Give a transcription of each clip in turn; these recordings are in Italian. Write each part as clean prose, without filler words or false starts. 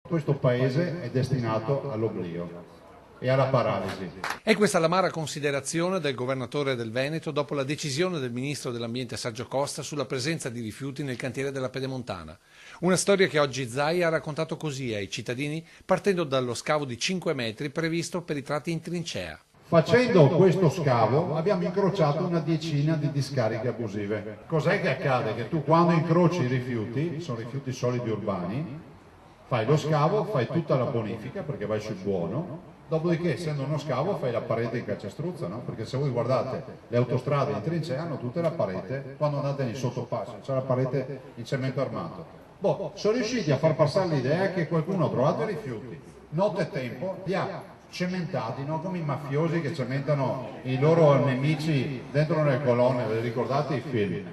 Questo paese è destinato all'oblio e alla paralisi. È questa l'amara considerazione del governatore del Veneto dopo la decisione del ministro dell'Ambiente Sergio Costa sulla presenza di rifiuti nel cantiere della Pedemontana. Una storia che oggi Zaia ha raccontato così ai cittadini partendo dallo scavo di 5 metri previsto per i tratti in trincea. Facendo questo scavo abbiamo incrociato una decina di discariche abusive. Cos'è che accade? Che tu quando incroci i rifiuti, sono rifiuti solidi urbani, fai lo scavo, fai tutta la bonifica perché vai sul buono, dopodiché essendo uno scavo fai la parete in calcestruzza, no? Perché se voi guardate le autostrade in trincea hanno tutte la parete, quando andate nei sottopassi c'è la parete in cemento armato. Sono riusciti a far passare l'idea che qualcuno ha trovato i rifiuti, notte e tempo, li ha cementati, no? Come i mafiosi che cementano i loro nemici dentro nelle colonne, ve li ricordate i film?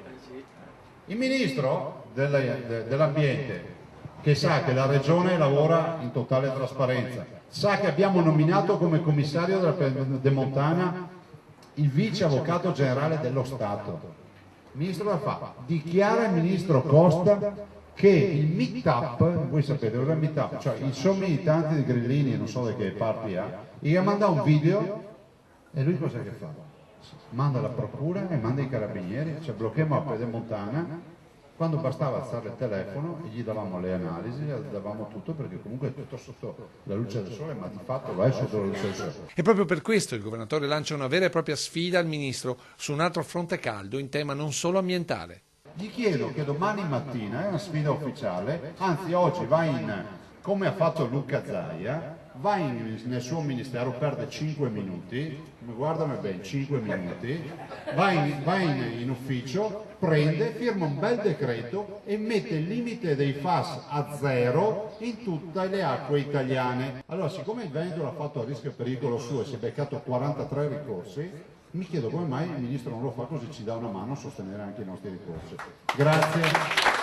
Il ministro dell'ambiente, che sa che la regione lavora in totale trasparenza, sa che abbiamo nominato come commissario della Pedemontana il vice avvocato generale dello Stato. Il ministro cosa fa? Dichiara il ministro Costa che il meetup, voi sapete cosa è il meetup, cioè i somministanti di Grillini, non so da che parti ha, gli manda un video e lui cosa che fa? Manda la procura e manda i carabinieri, cioè blocchiamo la Pedemontana. Quando bastava alzare il telefono e gli davamo le analisi, gli davamo tutto perché comunque è tutto sotto la luce del sole, ma di fatto lo è sotto la luce del sole. E proprio per questo il governatore lancia una vera e propria sfida al ministro su un altro fronte caldo in tema non solo ambientale. Gli chiedo che domani mattina, è una sfida ufficiale, anzi oggi va in, come ha fatto Luca Zaia, va nel suo ministero, perde 5 minuti, guardami bene, 5 minuti, va in ufficio, prende, firma un bel decreto e mette il limite dei FAS a 0 in tutte le acque italiane. Allora, siccome il Veneto l'ha fatto a rischio e pericolo suo e si è beccato 43 ricorsi, mi chiedo come mai il ministro non lo fa, così ci dà una mano a sostenere anche i nostri ricorsi. Grazie.